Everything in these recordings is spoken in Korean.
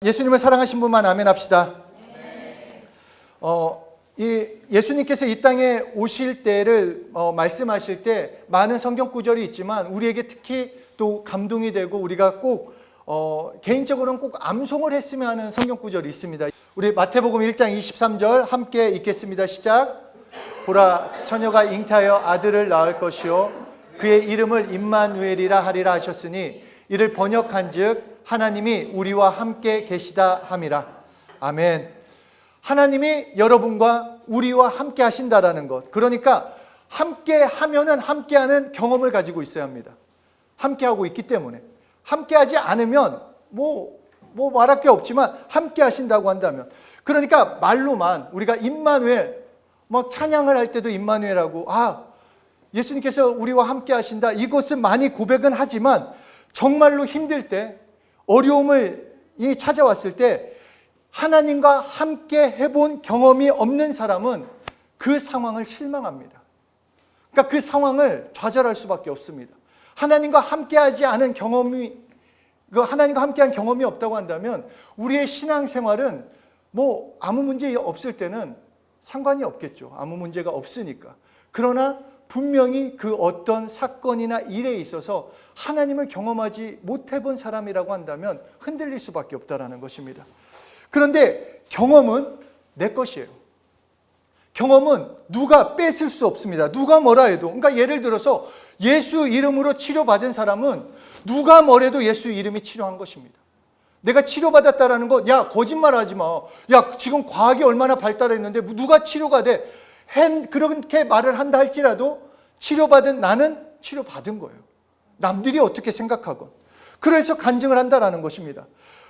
예수님을 사랑하신 분만 아멘 합시다. 예수님께서 이 땅에 오실 때를 말씀하실 때 많은 성경 구절이 있지만 우리에게 특히 또 감동이 되고 우리가 꼭 개인적으로는 꼭 암송을 했으면 하는 성경 구절이 있습니다. 우리 마태복음 1장 23절 함께 읽겠습니다. 시작. 보라, 처녀가 잉태하여 아들을 낳을 것이요 그의 이름을 임마누엘이라 하리라 하셨으니 이를 번역한즉 하나님이 우리와 함께 계시다 함이라. 아멘. 하나님이 여러분과 우리와 함께 하신다라는 것. 그러니까 함께 하면은 함께하는 경험을 가지고 있어야 합니다. 함께하고 있기 때문에. 함께하지 않으면 뭐 말할 게 없지만 함께 하신다고 한다면, 그러니까 말로만 우리가 임마누엘, 찬양을 할 때도 임마누엘하고 예수님께서 우리와 함께 하신다, 이것은 많이 고백은 하지만 정말로 힘들 때, 어려움이 찾아왔을 때 하나님과 함께 해본 경험이 없는 사람은 그 상황을 실망합니다. 그러니까 그 상황을 좌절할 수밖에 없습니다. 하나님과 함께하지 않은 하나님과 함께한 경험이 없다고 한다면 우리의 신앙생활은 아무 문제 없을 때는 상관이 없겠죠. 아무 문제가 없으니까. 그러나 분명히 그 어떤 사건이나 일에 있어서 하나님을 경험하지 못해본 사람이라고 한다면 흔들릴 수밖에 없다는 것입니다. 그런데 경험은 내 것이에요. 경험은 누가 뺏을 수 없습니다. 누가 뭐라 해도. 그러니까 예를 들어서 예수 이름으로 치료받은 사람은 누가 뭐래도 예수 이름이 치료한 것입니다. 내가 치료받았다라는 거, 거짓말하지 마. 지금 과학이 얼마나 발달했는데 누가 치료가 돼? 그렇게 말을 한다 할지라도 치료받은 나는 치료받은 거예요. 남들이 어떻게 생각하건. 그래서 간증을 한다라는 것입니다.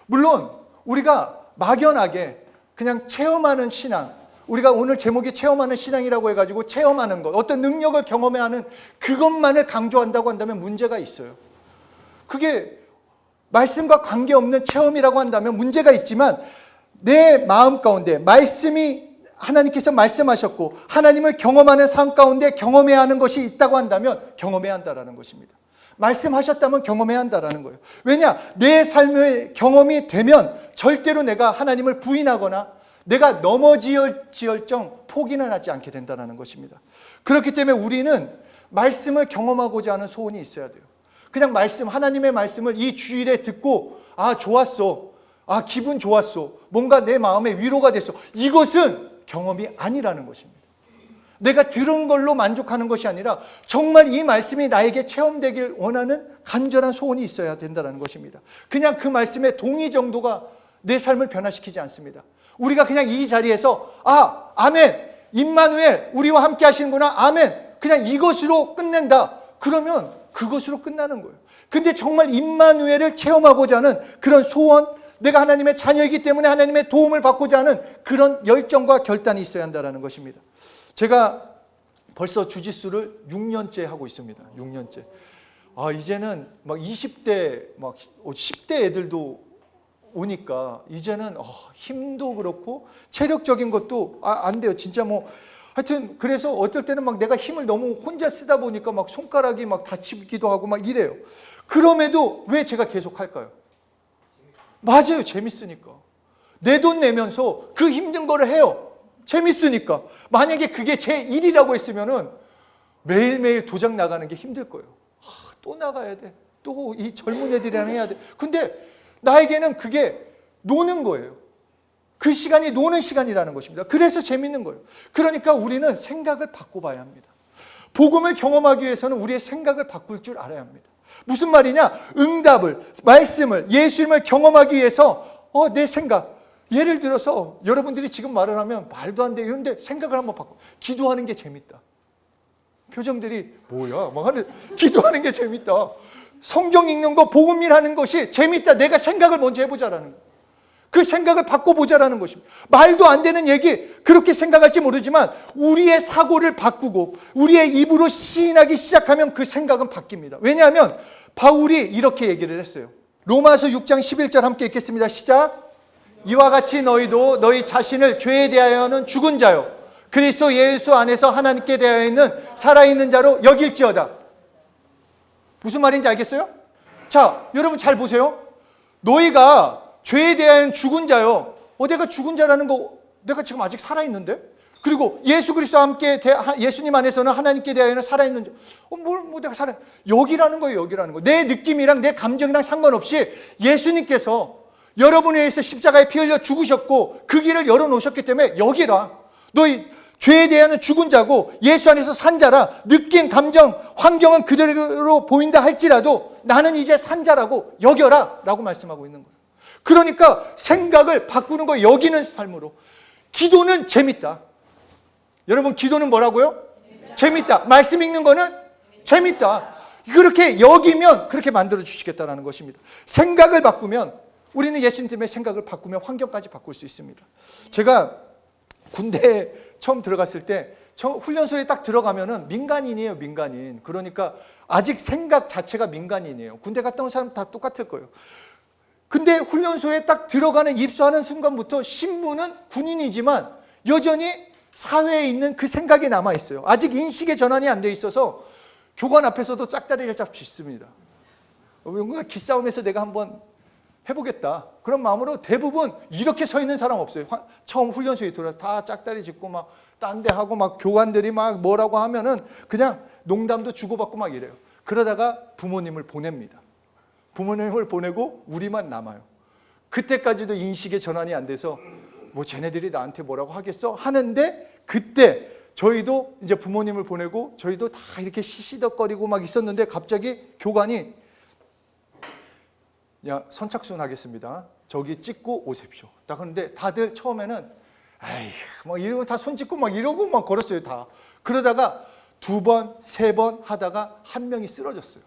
물론 우리가 막연하게 그냥 체험하는 신앙, 우리가 오늘 제목이 체험하는 신앙이라고 해가지고 체험하는 것, 어떤 능력을 경험해야 하는 그것만을 강조한다고 한다면 문제가 있어요. 그게 말씀과 관계없는 체험이라고 한다면 문제가 있지만 내 마음 가운데 말씀이, 하나님께서 말씀하셨고 하나님을 경험하는 삶 가운데 경험해야 하는 것이 있다고 한다면 경험해야 한다는 것입니다. 말씀하셨다면 경험해야 한다는 거예요. 왜냐? 내 삶의 경험이 되면 절대로 내가 하나님을 부인하거나 내가 넘어지을지언정 포기는 하지 않게 된다는 것입니다. 그렇기 때문에 우리는 말씀을 경험하고자 하는 소원이 있어야 돼요. 그냥 하나님의 말씀을 이 주일에 듣고 좋았어, 기분 좋았어, 뭔가 내 마음에 위로가 됐어, 이것은 경험이 아니라는 것입니다. 내가 들은 걸로 만족하는 것이 아니라 정말 이 말씀이 나에게 체험되길 원하는 간절한 소원이 있어야 된다는 것입니다. 그냥 그 말씀의 동의 정도가 내 삶을 변화시키지 않습니다. 우리가 그냥 이 자리에서 아멘, 임마누엘 우리와 함께 하시는구나, 아멘, 그냥 이것으로 끝낸다, 그러면 그것으로 끝나는 거예요. 근데 정말 임마누엘을 체험하고자 하는 그런 소원, 내가 하나님의 자녀이기 때문에 하나님의 도움을 받고자 하는 그런 열정과 결단이 있어야 한다는 것입니다. 제가 벌써 주짓수를 6년째 하고 있습니다. 6년째. 이제는 20대, 10대 애들도 오니까 이제는 힘도 그렇고 체력적인 것도 안 돼요. 진짜 하여튼 그래서 어떨 때는 내가 힘을 너무 혼자 쓰다 보니까 손가락이 다치기도 하고 이래요. 그럼에도 왜 제가 계속 할까요? 맞아요. 재밌으니까. 내 돈 내면서 그 힘든 거를 해요. 재밌으니까. 만약에 그게 제 일이라고 했으면은 매일매일 도장 나가는 게 힘들 거예요. 또 나가야 돼. 또 이 젊은 애들이랑 해야 돼. 근데 나에게는 그게 노는 거예요. 그 시간이 노는 시간이라는 것입니다. 그래서 재밌는 거예요. 그러니까 우리는 생각을 바꿔봐야 합니다. 복음을 경험하기 위해서는 우리의 생각을 바꿀 줄 알아야 합니다. 무슨 말이냐? 응답을, 말씀을, 예수님을 경험하기 위해서 내 생각, 예를 들어서 여러분들이 지금 말을 하면 말도 안 돼 이런데 생각을 한번 바꿔. 기도하는 게 재밌다. 표정들이 뭐야? 기도하는 게 재밌다. 성경 읽는 거, 복음 일하는 것이 재밌다. 내가 생각을 먼저 해보자라는 거. 그 생각을 바꿔보자라는 것입니다. 말도 안 되는 얘기, 그렇게 생각할지 모르지만 우리의 사고를 바꾸고 우리의 입으로 시인하기 시작하면 그 생각은 바뀝니다. 왜냐하면 바울이 이렇게 얘기를 했어요. 로마서 6장 11절 함께 읽겠습니다. 시작. 이와 같이 너희도 너희 자신을 죄에 대하여는 죽은 자요 그리스도 예수 안에서 하나님께 대하여는 살아있는 자로 여길지어다. 무슨 말인지 알겠어요? 자, 여러분 잘 보세요. 너희가 죄에 대한 죽은 자요. 내가 죽은 자라는 거 내가 지금 아직 살아있는데? 그리고 예수 그리스도와 함께 예수님 안에서는 하나님께 대하여는 살아있는 자. 내가 여기라는 거예요. 여기라는 거. 내 느낌이랑 내 감정이랑 상관없이 예수님께서 여러분에 의해서 십자가에 피 흘려 죽으셨고 그 길을 열어놓으셨기 때문에 여기라. 너희 죄에 대한 죽은 자고 예수 안에서 산 자라. 느낌, 감정, 환경은 그대로 보인다 할지라도 나는 이제 산 자라고 여겨라 라고 말씀하고 있는 거예요. 그러니까 생각을 바꾸는 거 여기는 삶으로. 기도는 재밌다. 여러분 기도는 뭐라고요? 재밌다. 말씀 읽는 거는 재밌다. 그렇게 여기면 그렇게 만들어 주시겠다는 것입니다. 생각을 바꾸면 우리는 예수님 때문에 생각을 바꾸면 환경까지 바꿀 수 있습니다. 제가 군대에 처음 들어갔을 때 훈련소에 딱 들어가면은 민간인이에요. 민간인. 그러니까 아직 생각 자체가 민간인이에요. 군대 갔다 온 사람 다 똑같을 거예요. 근데 훈련소에 딱 들어가는 입소하는 순간부터 신분은 군인이지만 여전히 사회에 있는 그 생각이 남아있어요. 아직 인식의 전환이 안 돼 있어서 교관 앞에서도 짝다리를 잡수 있습니다. 뭔가 기싸움에서 내가 한번 해보겠다 그런 마음으로 대부분 이렇게 서 있는 사람 없어요. 처음 훈련소에 들어와서 다 짝다리 짚고 막 딴 데 하고 막 교관들이 막 뭐라고 하면은 그냥 농담도 주고받고 막 이래요. 그러다가 부모님을 보냅니다. 부모님을 보내고 우리만 남아요. 그때까지도 인식의 전환이 안 돼서 쟤네들이 나한테 뭐라고 하겠어? 하는데 그때 저희도 이제 부모님을 보내고 저희도 다 이렇게 시시덕거리고 막 있었는데 갑자기 교관이 야, 선착순 하겠습니다. 저기 찍고 오십시오. 딱 그런데 다들 처음에는 막 이러고 다 손 짚고 막 이러고 막 걸었어요. 다. 그러다가 2번, 3번 하다가 한 명이 쓰러졌어요.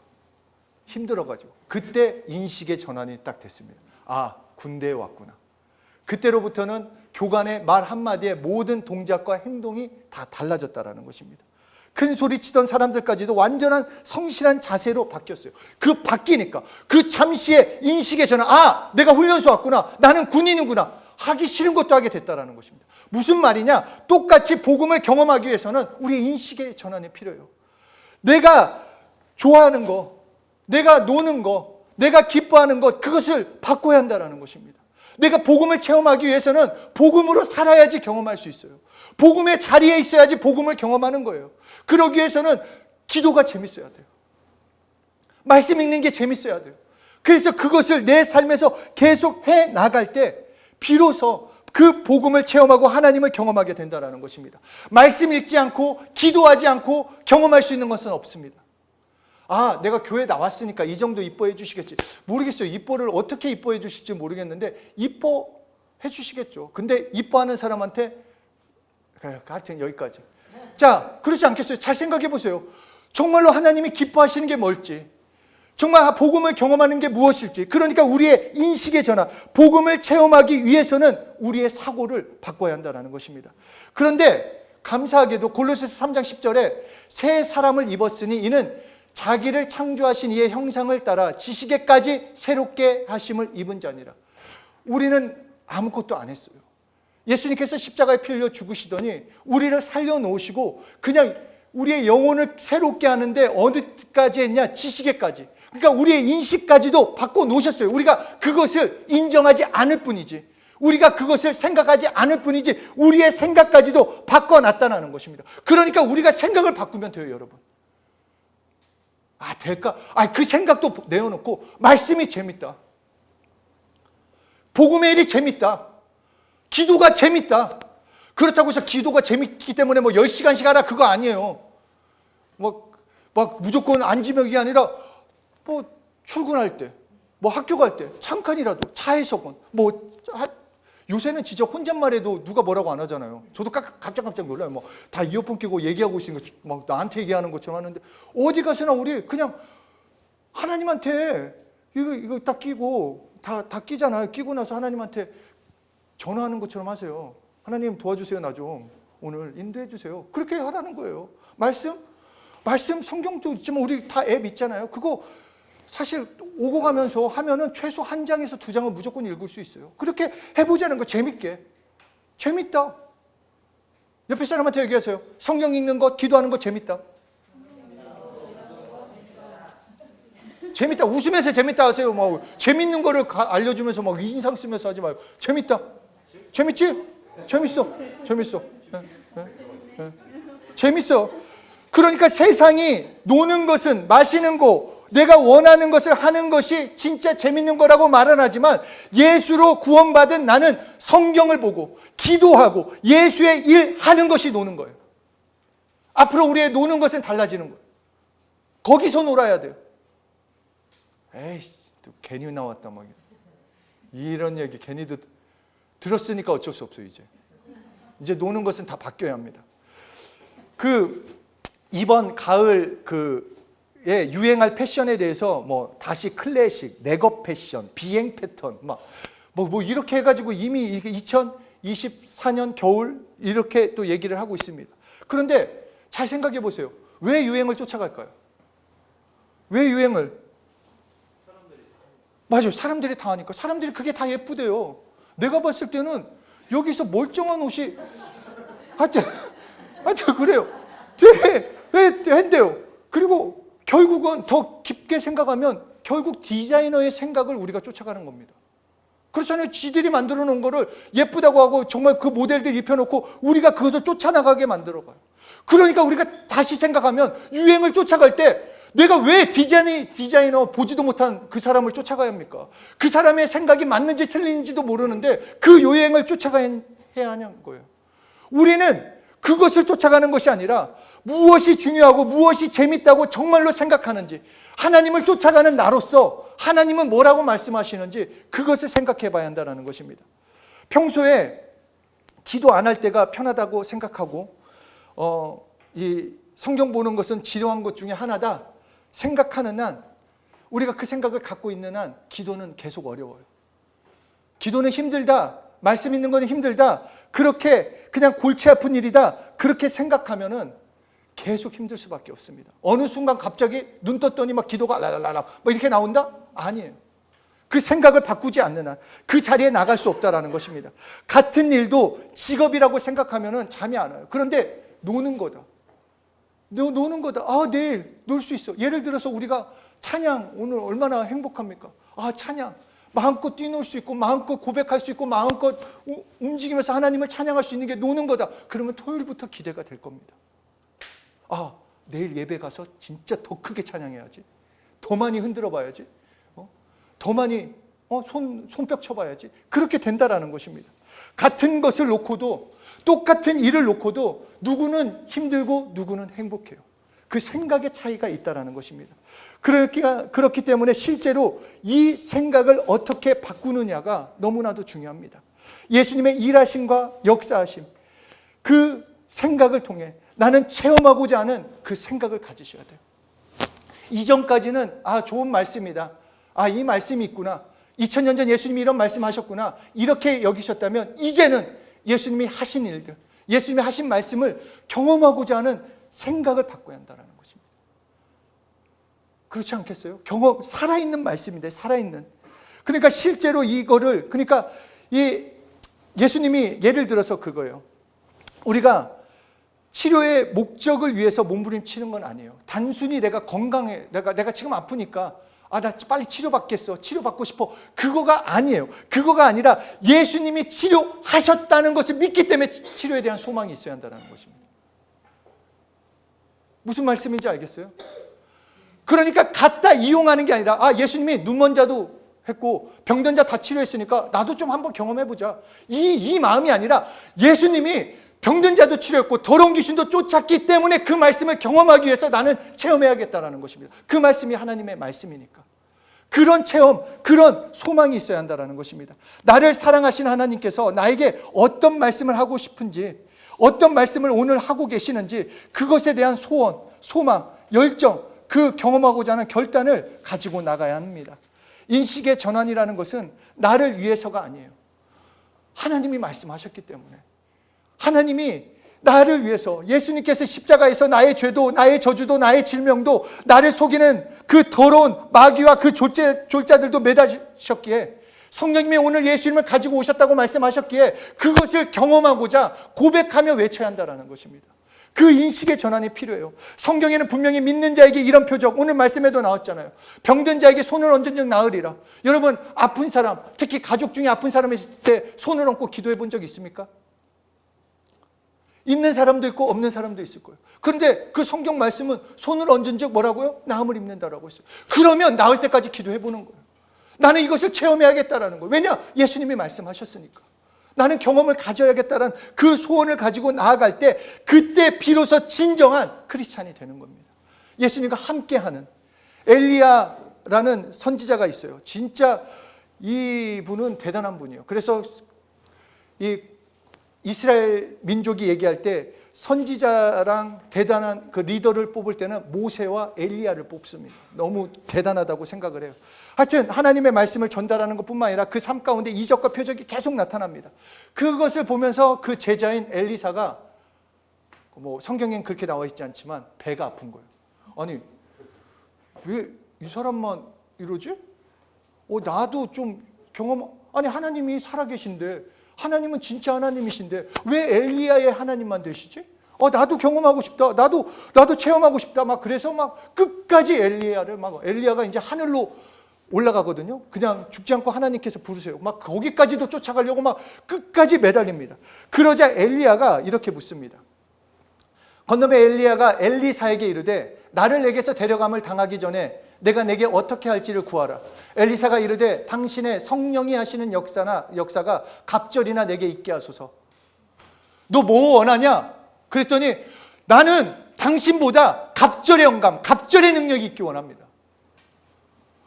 힘들어가지고. 그때 인식의 전환이 딱 됐습니다. 군대에 왔구나. 그때로부터는 교관의 말 한마디에 모든 동작과 행동이 다 달라졌다는 것입니다. 큰 소리 치던 사람들까지도 완전한 성실한 자세로 바뀌었어요. 그 바뀌니까 그 잠시의 인식의 전환, 내가 훈련소 왔구나. 나는 군인이구나. 하기 싫은 것도 하게 됐다는 것입니다. 무슨 말이냐? 똑같이 복음을 경험하기 위해서는 우리의 인식의 전환이 필요해요. 내가 좋아하는 거, 내가 노는 거, 내가 기뻐하는 것, 그것을 바꿔야 한다는 것입니다. 내가 복음을 체험하기 위해서는 복음으로 살아야지 경험할 수 있어요. 복음의 자리에 있어야지 복음을 경험하는 거예요. 그러기 위해서는 기도가 재밌어야 돼요. 말씀 읽는 게 재밌어야 돼요. 그래서 그것을 내 삶에서 계속 해 나갈 때 비로소 그 복음을 체험하고 하나님을 경험하게 된다는 것입니다. 말씀 읽지 않고 기도하지 않고 경험할 수 있는 것은 없습니다. 내가 교회 나왔으니까 이 정도 이뻐해 주시겠지. 모르겠어요. 이뻐를 어떻게 이뻐해 주실지 모르겠는데 이뻐해 주시겠죠. 근데 이뻐하는 사람한테 하여튼 여기까지. 자, 그렇지 않겠어요? 잘 생각해 보세요. 정말로 하나님이 기뻐하시는 게 뭘지, 정말 복음을 경험하는 게 무엇일지. 그러니까 우리의 인식의 전환, 복음을 체험하기 위해서는 우리의 사고를 바꿔야 한다는 것입니다. 그런데 감사하게도 골로새서 3장 10절에 새 사람을 입었으니 이는 자기를 창조하신 이의 형상을 따라 지식에까지 새롭게 하심을 입은 자니라. 우리는 아무것도 안 했어요. 예수님께서 십자가에 피 흘려 죽으시더니 우리를 살려놓으시고 그냥 우리의 영혼을 새롭게 하는데 어디까지 했냐? 지식에까지. 그러니까 우리의 인식까지도 바꿔놓으셨어요. 우리가 그것을 인정하지 않을 뿐이지, 우리가 그것을 생각하지 않을 뿐이지 우리의 생각까지도 바꿔놨다는 것입니다. 그러니까 우리가 생각을 바꾸면 돼요, 여러분. 될까? 그 생각도 내어놓고 말씀이 재밌다, 복음의 일이 재밌다, 기도가 재밌다. 그렇다고 해서 기도가 재밌기 때문에 10시간씩 하라 그거 아니에요. 막 무조건 안지명이 아니라 출근할 때, 학교 갈 때 잠깐이라도 차에서건 요새는 진짜 혼잣말해도 누가 뭐라고 안 하잖아요. 저도 깜짝 놀라요. 다 이어폰 끼고 얘기하고 있으니까 막 나한테 얘기하는 것처럼 하는데 어디 가서나 우리 그냥 하나님한테 이거 딱 끼고 다 끼잖아요. 끼고 나서 하나님한테 전화하는 것처럼 하세요. 하나님 도와주세요. 나 좀 오늘 인도해 주세요. 그렇게 하라는 거예요. 말씀 성경도 있지만 우리 다 앱 있잖아요. 그거 사실 오고 가면서 하면은 최소 1장에서 2장은 무조건 읽을 수 있어요. 그렇게 해보자는 거. 재밌게. 재밌다. 옆에 사람한테 얘기하세요. 성경 읽는 것, 기도하는 것 재밌다. 재밌다. 웃으면서 재밌다 하세요. 막 재밌는 거를 알려주면서 막 인상 쓰면서 하지 말고 재밌다. 재밌지? 재밌어. 재밌어. 재밌어. 그러니까 세상이 노는 것은, 마시는 거, 내가 원하는 것을 하는 것이 진짜 재밌는 거라고 말은 하지만 예수로 구원받은 나는 성경을 보고 기도하고 예수의 일 하는 것이 노는 거예요. 앞으로 우리의 노는 것은 달라지는 거예요. 거기서 놀아야 돼요. 에이, 또 괜히 나왔다 막 이런 얘기 괜히 들었으니까 어쩔 수 없어요. 이제 노는 것은 다 바뀌어야 합니다. 이번 가을 유행할 패션에 대해서 뭐 다시 클래식, 넥업 패션, 비행 패턴 뭐 이렇게 해가지고 이미 이게 2024년 겨울 이렇게 또 얘기를 하고 있습니다. 그런데 잘 생각해 보세요. 왜 유행을 쫓아갈까요? 왜 유행을? 맞아요. 사람들이 다 하니까. 사람들이 그게 다 예쁘대요. 내가 봤을 때는 여기서 멀쩡한 옷이 하여튼 그래요. 된대요. 그리고 결국은 더 깊게 생각하면 결국 디자이너의 생각을 우리가 쫓아가는 겁니다. 그렇잖아요. 지들이 만들어 놓은 거를 예쁘다고 하고 정말 그 모델들 입혀놓고 우리가 그것을 쫓아나가게 만들어가요. 그러니까 우리가 다시 생각하면 유행을 쫓아갈 때 내가 왜 디자이너 보지도 못한 그 사람을 쫓아가야 합니까? 그 사람의 생각이 맞는지 틀린지도 모르는데 그 유행을 쫓아가야 하는 거예요. 우리는 그것을 쫓아가는 것이 아니라 무엇이 중요하고 무엇이 재밌다고 정말로 생각하는지, 하나님을 쫓아가는 나로서 하나님은 뭐라고 말씀하시는지 그것을 생각해 봐야 한다는 것입니다. 평소에 기도 안 할 때가 편하다고 생각하고 이 성경 보는 것은 지루한 것 중에 하나다 생각하는 한, 우리가 그 생각을 갖고 있는 한 기도는 계속 어려워요. 기도는 힘들다, 말씀 있는 거는 힘들다, 그렇게 그냥 골치 아픈 일이다, 그렇게 생각하면은 계속 힘들 수밖에 없습니다. 어느 순간 갑자기 눈 떴더니 막 기도가 라라라라 막 이렇게 나온다? 아니에요. 그 생각을 바꾸지 않는 한 그 자리에 나갈 수 없다라는 것입니다. 같은 일도 직업이라고 생각하면은 잠이 안 와요. 그런데 노는 거다. 노는 거다. 내일 놀 수 있어. 예를 들어서 우리가 찬양 오늘 얼마나 행복합니까? 찬양. 마음껏 뛰놀 수 있고 마음껏 고백할 수 있고 마음껏 움직이면서 하나님을 찬양할 수 있는 게 노는 거다. 그러면 토요일부터 기대가 될 겁니다. 내일 예배 가서 진짜 더 크게 찬양해야지. 더 많이 흔들어 봐야지. 더 많이 손뼉 쳐봐야지. 그렇게 된다라는 것입니다. 같은 것을 놓고도, 똑같은 일을 놓고도 누구는 힘들고 누구는 행복해요. 그 생각의 차이가 있다라는 것입니다. 그렇기 때문에 실제로 이 생각을 어떻게 바꾸느냐가 너무나도 중요합니다. 예수님의 일하심과 역사하심, 그 생각을 통해 나는 체험하고자 하는 그 생각을 가지셔야 돼요. 이전까지는 좋은 말씀이다. 이 말씀이 있구나. 2000년 전 예수님이 이런 말씀하셨구나. 이렇게 여기셨다면 이제는 예수님이 하신 일들, 예수님이 하신 말씀을 경험하고자 하는 생각을 바꿔야 한다는 것입니다. 그렇지 않겠어요? 살아있는 말씀인데, 살아있는. 그러니까 실제로 이거를, 그러니까 예수님이 예를 들어서 그거예요. 우리가 치료의 목적을 위해서 몸부림치는 건 아니에요. 단순히 내가 건강해, 내가 지금 아프니까 나 빨리 치료받겠어, 치료받고 싶어, 그거가 아니에요. 그거가 아니라 예수님이 치료하셨다는 것을 믿기 때문에 치료에 대한 소망이 있어야 한다는 것입니다. 무슨 말씀인지 알겠어요? 그러니까 갖다 이용하는 게 아니라 예수님이 눈먼 자도 했고 병든 자 다 치료했으니까 나도 좀 한번 경험해보자, 이 마음이 아니라 예수님이 병든 자도 치료했고 더러운 귀신도 쫓았기 때문에 그 말씀을 경험하기 위해서 나는 체험해야겠다는 것입니다. 그 말씀이 하나님의 말씀이니까. 그런 체험, 그런 소망이 있어야 한다는 것입니다. 나를 사랑하신 하나님께서 나에게 어떤 말씀을 하고 싶은지, 어떤 말씀을 오늘 하고 계시는지 그것에 대한 소원, 소망, 열정, 그 경험하고자 하는 결단을 가지고 나가야 합니다. 인식의 전환이라는 것은 나를 위해서가 아니에요. 하나님이 말씀하셨기 때문에, 하나님이 나를 위해서, 예수님께서 십자가에서 나의 죄도 나의 저주도 나의 질병도 나를 속이는 그 더러운 마귀와 그 졸자들도 매다셨기에, 성령님이 오늘 예수님을 가지고 오셨다고 말씀하셨기에 그것을 경험하고자 고백하며 외쳐야 한다는 것입니다. 그 인식의 전환이 필요해요. 성경에는 분명히 믿는 자에게 이런 표적, 오늘 말씀에도 나왔잖아요. 병든 자에게 손을 얹은 적 나으리라. 여러분, 아픈 사람, 특히 가족 중에 아픈 사람이 있을 때 손을 얹고 기도해 본 적 있습니까? 있는 사람도 있고 없는 사람도 있을 거예요. 그런데 그 성경 말씀은 손을 얹은 적 뭐라고요? 나음을 입는다라고 했어요. 그러면 나을 때까지 기도해 보는 거예요. 나는 이것을 체험해야겠다라는 거예요. 왜냐? 예수님이 말씀하셨으니까. 나는 경험을 가져야겠다는 그 소원을 가지고 나아갈 때 그때 비로소 진정한 크리스찬이 되는 겁니다. 예수님과 함께하는 엘리야라는 선지자가 있어요. 진짜 이분은 대단한 분이에요. 그래서 이 이스라엘 민족이 얘기할 때 선지자랑 대단한 그 리더를 뽑을 때는 모세와 엘리야를 뽑습니다. 너무 대단하다고 생각을 해요. 하여튼 하나님의 말씀을 전달하는 것뿐만 아니라 그 삶 가운데 이적과 표적이 계속 나타납니다. 그것을 보면서 그 제자인 엘리사가 뭐 성경엔 그렇게 나와 있지 않지만 배가 아픈 거예요. 아니 왜 이 사람만 이러지? 나도 좀 경험, 아니 하나님이 살아계신데, 하나님은 진짜 하나님이신데 왜 엘리야의 하나님만 되시지? 나도 경험하고 싶다. 나도 체험하고 싶다. 막 그래서 막 끝까지 엘리야가 이제 하늘로 올라가거든요. 그냥 죽지 않고 하나님께서 부르세요. 막 거기까지도 쫓아가려고 막 끝까지 매달립니다. 그러자 엘리야가 이렇게 묻습니다. 건너매 엘리야가 엘리사에게 이르되 나를 내게서 데려감을 당하기 전에 내가 내게 어떻게 할지를 구하라. 엘리사가 이르되 당신의 성령이 하시는 역사가 갑절이나 내게 있게 하소서. 너 뭐 원하냐? 그랬더니 나는 당신보다 갑절의 영감, 갑절의 능력이 있기 원합니다.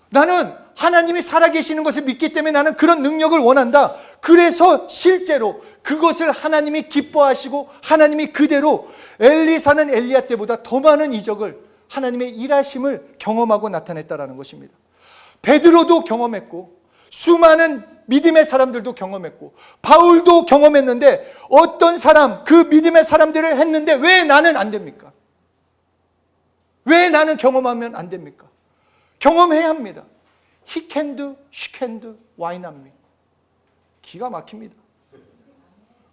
나는 하나님이 살아계시는 것을 믿기 때문에 나는 그런 능력을 원한다. 그래서 실제로 그것을 하나님이 기뻐하시고 하나님이 그대로 엘리사는 엘리야 때보다 더 많은 이적을, 하나님의 일하심을 경험하고 나타냈다라는 것입니다. 베드로도 경험했고 수많은 믿음의 사람들도 경험했고 바울도 경험했는데 어떤 사람, 그 믿음의 사람들을 했는데 왜 나는 안 됩니까? 왜 나는 경험하면 안 됩니까? 경험해야 합니다. He can do, she can do, why not me? 기가 막힙니다.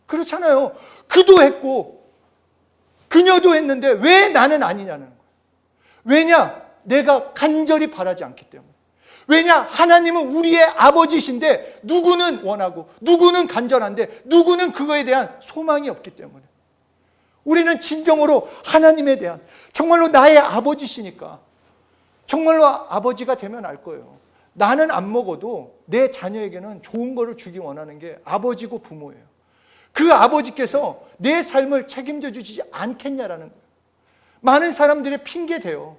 그렇잖아요. 그도 했고 그녀도 했는데 왜 나는 아니냐는 거예요. 왜냐? 내가 간절히 바라지 않기 때문에. 왜냐? 하나님은 우리의 아버지신데 누구는 원하고 누구는 간절한데 누구는 그거에 대한 소망이 없기 때문에. 우리는 진정으로 하나님에 대한, 정말로 나의 아버지시니까 정말로 아버지가 되면 알 거예요. 나는 안 먹어도 내 자녀에게는 좋은 거를 주기 원하는 게 아버지고 부모예요. 그 아버지께서 내 삶을 책임져 주시지 않겠냐라는 거예요. 많은 사람들이 핑계대요.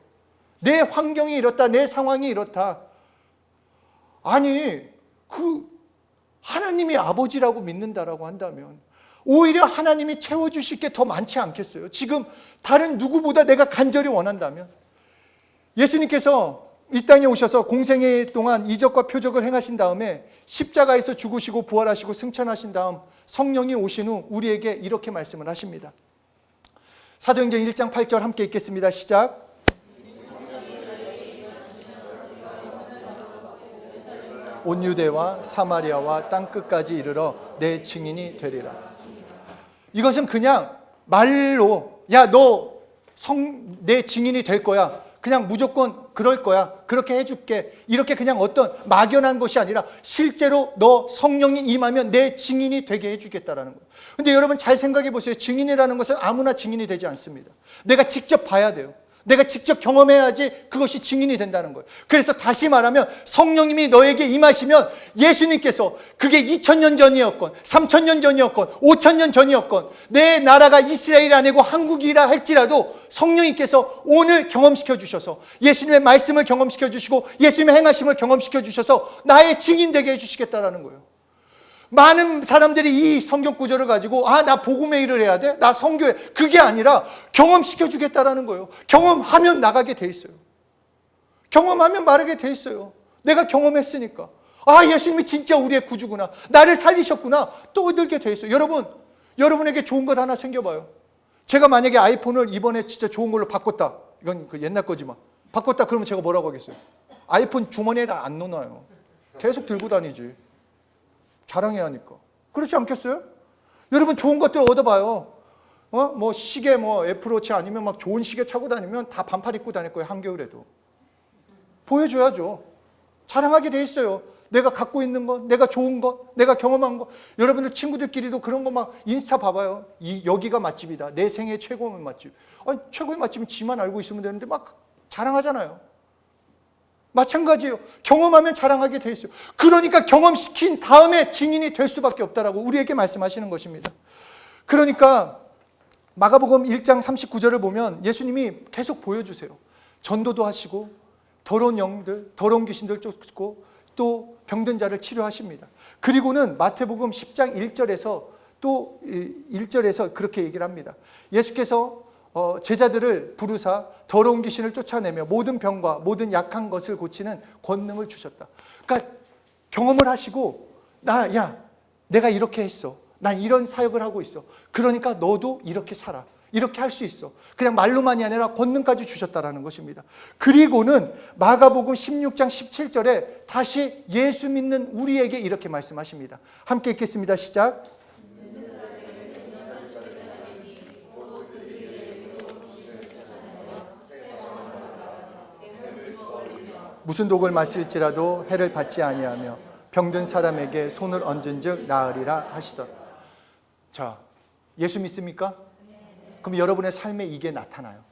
내 환경이 이렇다, 내 상황이 이렇다. 아니, 그 하나님이 아버지라고 믿는다라고 한다면 오히려 하나님이 채워주실 게 더 많지 않겠어요? 지금 다른 누구보다 내가 간절히 원한다면. 예수님께서 이 땅에 오셔서 공생애 동안 이적과 표적을 행하신 다음에 십자가에서 죽으시고 부활하시고 승천하신 다음 성령이 오신 후 우리에게 이렇게 말씀을 하십니다. 사도행전 1장 8절 함께 읽겠습니다. 시작. 온 유대와 사마리아와 땅끝까지 이르러 내 증인이 되리라. 이것은 그냥 말로 야, 너 내 증인이 될 거야. 그냥 무조건 그럴 거야. 그렇게 해줄게. 이렇게 그냥 어떤 막연한 것이 아니라 실제로 너 성령이 임하면 내 증인이 되게 해주겠다라는 거예요. 근데 여러분 잘 생각해 보세요. 증인이라는 것은 아무나 증인이 되지 않습니다. 내가 직접 봐야 돼요. 내가 직접 경험해야지 그것이 증인이 된다는 거예요. 그래서 다시 말하면 성령님이 너에게 임하시면 예수님께서 그게 2000년 전이었건 3000년 전이었건 5000년 전이었건 내 나라가 이스라엘이 아니고 한국이라 할지라도 성령님께서 오늘 경험시켜 주셔서 예수님의 말씀을 경험시켜 주시고 예수님의 행하심을 경험시켜 주셔서 나의 증인 되게 해주시겠다라는 거예요. 많은 사람들이 이 성경 구절을 가지고 나 복음의 일을 해야 돼? 나 선교해. 그게 아니라 경험시켜 주겠다라는 거예요. 경험하면 나가게 돼 있어요. 경험하면 말하게 돼 있어요. 내가 경험했으니까. 예수님이 진짜 우리의 구주구나. 나를 살리셨구나. 또 얻게 돼 있어요. 여러분에게 좋은 것 하나 생겨봐요. 제가 만약에 아이폰을 이번에 진짜 좋은 걸로 바꿨다. 이건 그 옛날 거지만. 바꿨다 그러면 제가 뭐라고 하겠어요? 아이폰 주머니에다 안 넣어놔요. 계속 들고 다니지. 자랑해야 하니까. 그렇지 않겠어요? 여러분 좋은 것들 얻어봐요. 뭐 시계 뭐 애플워치 아니면 막 좋은 시계 차고 다니면 다 반팔 입고 다닐 거예요. 한겨울에도. 보여줘야죠. 자랑하게 돼 있어요. 내가 갖고 있는 것, 내가 좋은 것, 내가 경험한 것. 여러분들 친구들끼리도 그런 거 막 인스타 봐봐요. 여기가 맛집이다. 내 생애 최고의 맛집. 아니, 최고의 맛집은 지만 알고 있으면 되는데 막 자랑하잖아요. 마찬가지예요. 경험하면 자랑하게 돼 있어요. 그러니까 경험시킨 다음에 증인이 될 수밖에 없다라고 우리에게 말씀하시는 것입니다. 그러니까 마가복음 1장 39절을 보면 예수님이 계속 보여주세요. 전도도 하시고 더러운 영들, 더러운 귀신들 쫓고 또 병든 자를 치료하십니다. 그리고는 마태복음 10장 1절에서 또 1절에서 그렇게 얘기를 합니다. 예수께서 제자들을 부르사 더러운 귀신을 쫓아내며 모든 병과 모든 약한 것을 고치는 권능을 주셨다. 그러니까 경험을 하시고 내가 이렇게 했어. 난 이런 사역을 하고 있어. 그러니까 너도 이렇게 살아. 이렇게 할 수 있어. 그냥 말로만이 아니라 권능까지 주셨다라는 것입니다. 그리고는 마가복음 16장 17절에 다시 예수 믿는 우리에게 이렇게 말씀하십니다. 함께 읽겠습니다. 시작. 무슨 독을 마실지라도 해를 받지 아니하며 병든 사람에게 손을 얹은즉 나으리라 하시더라. 자, 예수 믿습니까? 그럼 여러분의 삶에 이게 나타나요.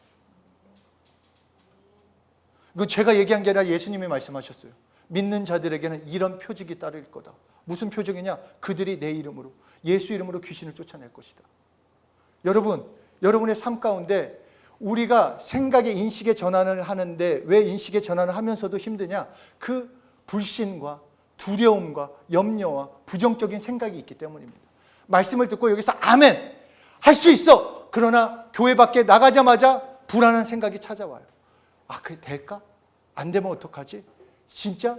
이거 제가 얘기한 게 아니라 예수님이 말씀하셨어요. 믿는 자들에게는 이런 표적이 따를 거다. 무슨 표적이냐? 그들이 내 이름으로, 예수 이름으로 귀신을 쫓아낼 것이다. 여러분, 여러분의 삶 가운데 우리가 생각의 인식의 전환을 하는데 왜 인식의 전환을 하면서도 힘드냐? 그 불신과 두려움과 염려와 부정적인 생각이 있기 때문입니다. 말씀을 듣고 여기서 아멘! 할 수 있어! 그러나 교회 밖에 나가자마자 불안한 생각이 찾아와요. 그게 될까? 안 되면 어떡하지? 진짜?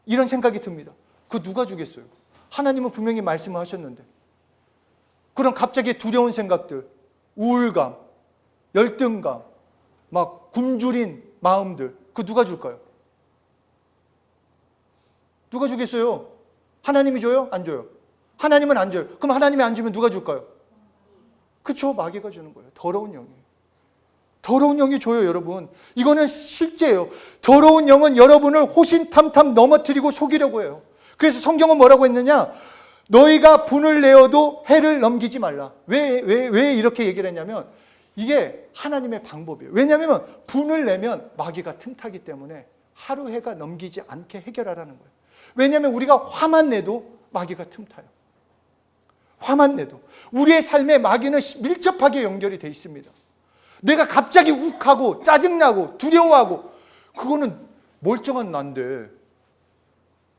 이런 생각이 듭니다. 그거 누가 주겠어요? 하나님은 분명히 말씀을 하셨는데. 그런 갑자기 두려운 생각들, 우울감, 열등감, 막 굶주린 마음들, 그거 누가 줄까요? 누가 주겠어요? 하나님이 줘요? 안 줘요? 하나님은 안 줘요. 그럼 하나님이 안 주면 누가 줄까요? 그렇죠. 마귀가 주는 거예요. 더러운 영이. 더러운 영이 줘요, 여러분. 이거는 실제예요. 더러운 영은 여러분을 호신탐탐 넘어뜨리고 속이려고 해요. 그래서 성경은 뭐라고 했느냐? 너희가 분을 내어도 해를 넘기지 말라. 왜 이렇게 얘기를 했냐면 이게 하나님의 방법이에요. 왜냐하면 분을 내면 마귀가 틈타기 때문에 하루 해가 넘기지 않게 해결하라는 거예요. 왜냐하면 우리가 화만 내도 마귀가 틈타요. 화만 내도. 우리의 삶에 마귀는 밀접하게 연결이 돼 있습니다. 내가 갑자기 욱하고 짜증나고 두려워하고 그거는 멀쩡한 난데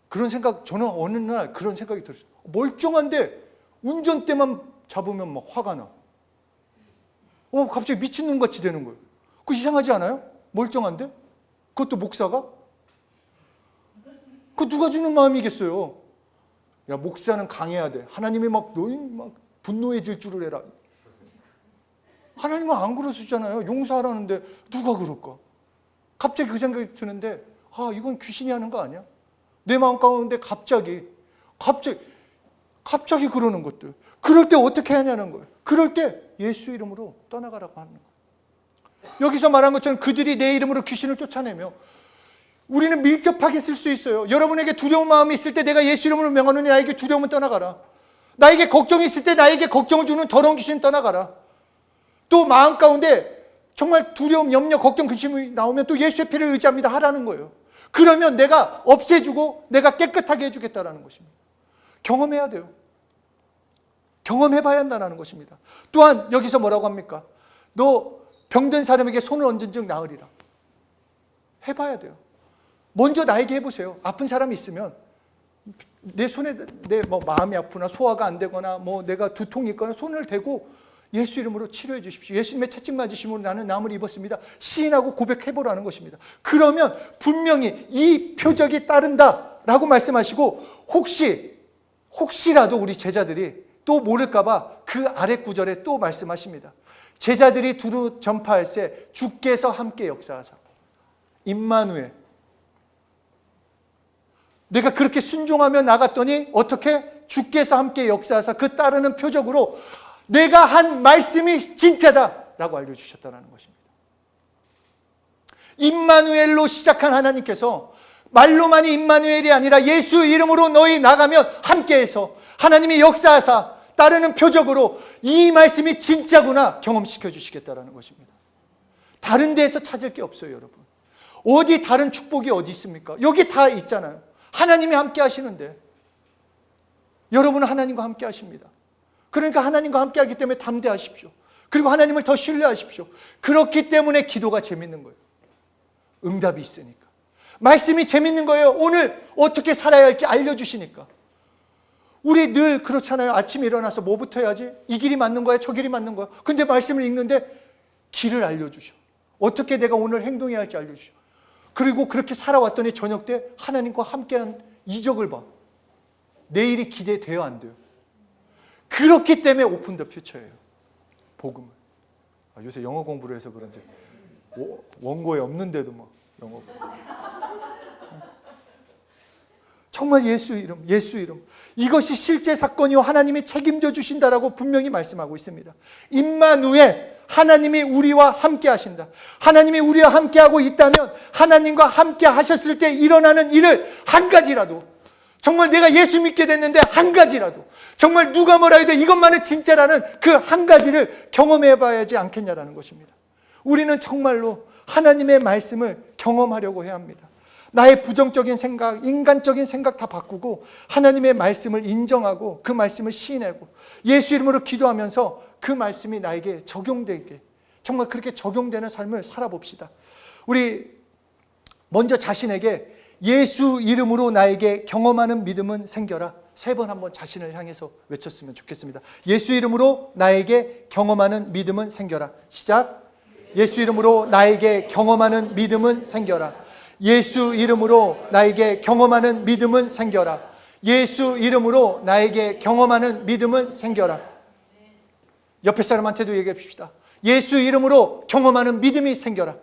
그런 생각, 저는 어느 날 그런 생각이 들었어요. 멀쩡한데 운전대만 잡으면 막 화가 나. 갑자기 미친놈같이 되는 거예요. 그거 이상하지 않아요? 멀쩡한데? 그것도 목사가? 그거 누가 주는 마음이겠어요? 야, 목사는 강해야 돼. 하나님이 너희 분노해질 줄을 해라. 하나님은 안 그러시잖아요. 용서하라는데 누가 그럴까? 갑자기 그 생각이 드는데 이건 귀신이 하는 거 아니야? 내 마음 가운데 갑자기 그러는 것들. 그럴 때 어떻게 하냐는 거예요. 그럴 때 예수 이름으로 떠나가라고 하는 거예요. 여기서 말한 것처럼 그들이 내 이름으로 귀신을 쫓아내며 우리는 밀접하게 쓸 수 있어요. 여러분에게 두려운 마음이 있을 때 내가 예수 이름으로 명하노니 나에게 두려움은 떠나가라. 나에게 걱정이 있을 때 나에게 걱정을 주는 더러운 귀신 떠나가라. 또 마음 가운데 정말 두려움, 염려, 걱정, 근심이 나오면 또 예수의 피를 의지합니다 하라는 거예요. 그러면 내가 없애주고 내가 깨끗하게 해주겠다라는 것입니다. 경험해야 돼요. 경험해봐야 한다는 것입니다. 또한 여기서 뭐라고 합니까? 너 병든 사람에게 손을 얹은 즉 나으리라. 해봐야 돼요. 먼저 나에게 해보세요. 아픈 사람이 있으면 내 손에 마음이 아프나 소화가 안 되거나 내가 두통이 있거나 손을 대고 예수 이름으로 치료해 주십시오. 예수님의 채찍 맞으심으로 나는 남을 입었습니다. 시인하고 고백해보라는 것입니다. 그러면 분명히 이 표적이 따른다라고 말씀하시고 혹시라도 우리 제자들이 또 모를까봐 그 아래 구절에 또 말씀하십니다. 제자들이 두루 전파할세 주께서 함께 역사하사. 임마누엘. 내가 그렇게 순종하며 나갔더니 어떻게? 주께서 함께 역사하사 그 따르는 표적으로 내가 한 말씀이 진짜다라고 알려주셨다는 것입니다. 임마누엘로 시작한 하나님께서 말로만이 임마누엘이 아니라 예수 이름으로 너희 나가면 함께해서 하나님이 역사하사 따르는 표적으로 이 말씀이 진짜구나 경험시켜 주시겠다는 것입니다. 다른 데에서 찾을 게 없어요, 여러분. 어디 다른 축복이 어디 있습니까? 여기 다 있잖아요. 하나님이 함께 하시는데 여러분은 하나님과 함께 하십니다. 그러니까 하나님과 함께 하기 때문에 담대하십시오. 그리고 하나님을 더 신뢰하십시오. 그렇기 때문에 기도가 재밌는 거예요. 응답이 있으니까. 말씀이 재밌는 거예요. 오늘 어떻게 살아야 할지 알려주시니까. 우리 늘 그렇잖아요. 아침에 일어나서 뭐부터 해야지? 이 길이 맞는 거야? 저 길이 맞는 거야? 근데 말씀을 읽는데 길을 알려주셔. 어떻게 내가 오늘 행동해야 할지 알려주셔. 그리고 그렇게 살아왔더니 저녁 때 하나님과 함께한 이적을 봐. 내일이 기대돼요, 안 돼요? 그렇기 때문에 오픈 더 퓨처예요. 복음을. 요새 영어 공부를 해서 그런지 원고에 없는데도 막 영어. 정말 예수 이름, 예수 이름. 이것이 실제 사건이요 하나님이 책임져 주신다라고 분명히 말씀하고 있습니다. 임마누엘, 하나님이 우리와 함께 하신다. 하나님이 우리와 함께 하고 있다면 하나님과 함께 하셨을 때 일어나는 일을 한 가지라도, 정말 내가 예수 믿게 됐는데 한 가지라도, 정말 누가 뭐라 해도 이것만은 진짜라는 그 한 가지를 경험해 봐야지 않겠냐라는 것입니다. 우리는 정말로 하나님의 말씀을 경험하려고 해야 합니다. 나의 부정적인 생각, 인간적인 생각 다 바꾸고 하나님의 말씀을 인정하고 그 말씀을 시인하고 예수 이름으로 기도하면서 그 말씀이 나에게 적용되게, 정말 그렇게 적용되는 삶을 살아봅시다. 우리 먼저 자신에게 예수 이름으로 나에게 경험하는 믿음은 생겨라. 3번 한번 자신을 향해서 외쳤으면 좋겠습니다. 예수 이름으로 나에게 경험하는 믿음은 생겨라. 시작. 예수 이름으로 나에게 경험하는 믿음은 생겨라. 예수 이름으로 나에게 경험하는 믿음은 생겨라. 예수 이름으로 나에게 경험하는 믿음은 생겨라. 옆에 사람한테도 얘기해 봅시다. 예수 이름으로 경험하는 믿음이 생겨라.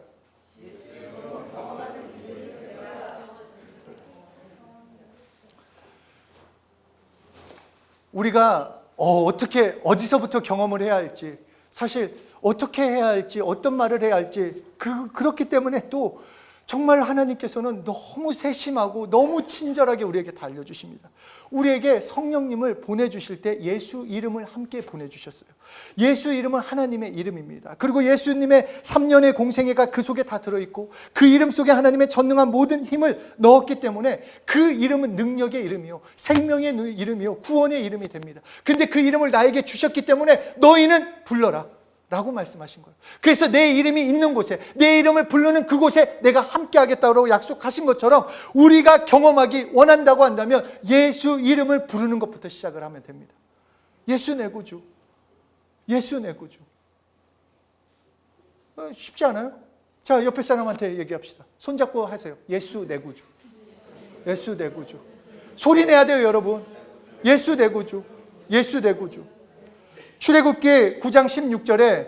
우리가 어떻게 어디서부터 경험을 해야 할지, 사실 어떻게 해야 할지, 어떤 말을 해야 할지, 그렇기 때문에 또 정말 하나님께서는 너무 세심하고 너무 친절하게 우리에게 다 알려주십니다. 우리에게 성령님을 보내주실 때 예수 이름을 함께 보내주셨어요. 예수 이름은 하나님의 이름입니다. 그리고 예수님의 3년의 공생애가 그 속에 다 들어있고 그 이름 속에 하나님의 전능한 모든 힘을 넣었기 때문에 그 이름은 능력의 이름이요, 생명의 이름이요, 구원의 이름이 됩니다. 근데 그 이름을 나에게 주셨기 때문에 너희는 불러라 라고 말씀하신 거예요. 그래서 내 이름이 있는 곳에, 내 이름을 부르는 그곳에 내가 함께 하겠다고 약속하신 것처럼 우리가 경험하기 원한다고 한다면 예수 이름을 부르는 것부터 시작을 하면 됩니다. 예수 내 구주, 예수 내 구주. 쉽지 않아요? 자, 옆에 사람한테 얘기합시다. 손잡고 하세요. 예수 내 구주, 예수 내 구주. 소리 내야 돼요, 여러분. 예수 내 구주, 예수 내 구주. 출애굽기 9장 16절에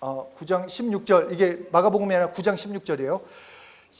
9장 16절, 이게 마가복음이 아니라 9장 16절이에요.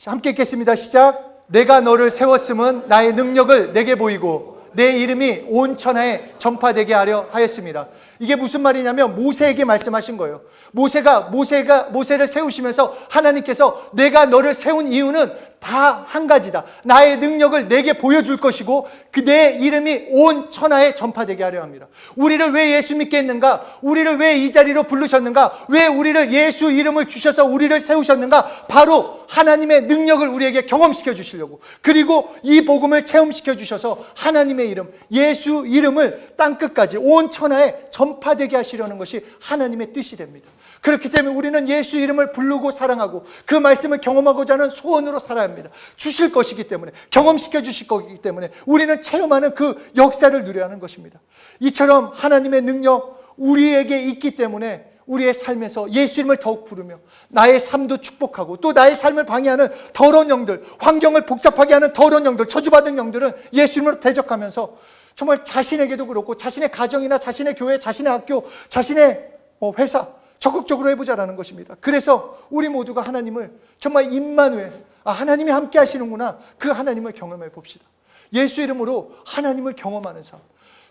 함께 읽겠습니다. 시작. 내가 너를 세웠음은 나의 능력을 내게 보이고 내 이름이 온 천하에 전파되게 하려 하였습니다. 이게 무슨 말이냐면 모세에게 말씀하신 거예요. 모세를 세우시면서 하나님께서 내가 너를 세운 이유는 다 한 가지다. 나의 능력을 내게 보여줄 것이고 그 내 이름이 온 천하에 전파되게 하려 합니다. 우리를 왜 예수 믿게 했는가? 우리를 왜 이 자리로 부르셨는가? 왜 우리를 예수 이름을 주셔서 우리를 세우셨는가? 바로 하나님의 능력을 우리에게 경험시켜 주시려고, 그리고 이 복음을 체험시켜 주셔서 하나님의 이름, 예수 이름을 땅끝까지 온 천하에 전파되게 하시려는 것이 하나님의 뜻이 됩니다. 그렇기 때문에 우리는 예수 이름을 부르고 사랑하고 그 말씀을 경험하고자 하는 소원으로 살아야 합니다. 주실 것이기 때문에, 경험시켜 주실 것이기 때문에 우리는 체험하는 그 역사를 누려야 하는 것입니다. 이처럼 하나님의 능력 우리에게 있기 때문에 우리의 삶에서 예수 이름을 더욱 부르며 나의 삶도 축복하고 또 나의 삶을 방해하는 더러운 영들, 환경을 복잡하게 하는 더러운 영들, 저주받은 영들은 예수 이름으로 대적하면서 정말 자신에게도 그렇고 자신의 가정이나 자신의 교회, 자신의 학교, 자신의 회사 적극적으로 해보자라는 것입니다. 그래서 우리 모두가 하나님을 정말 임마누엘, 하나님이 함께 하시는구나, 그 하나님을 경험해 봅시다. 예수 이름으로 하나님을 경험하는 삶.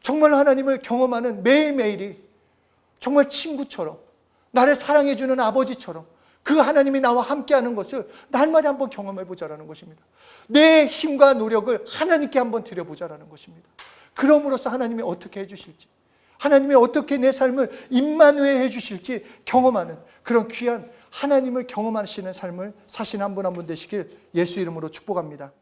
정말 하나님을 경험하는 매일매일이 정말 친구처럼, 나를 사랑해주는 아버지처럼 그 하나님이 나와 함께하는 것을 날마다 한번 경험해보자라는 것입니다. 내 힘과 노력을 하나님께 한번 드려보자라는 것입니다. 그럼으로써 하나님이 어떻게 해주실지, 하나님이 어떻게 내 삶을 임마누엘 해주실지 경험하는 그런 귀한 하나님을 경험하시는 삶을 사신 한 분 한 분 되시길 예수 이름으로 축복합니다.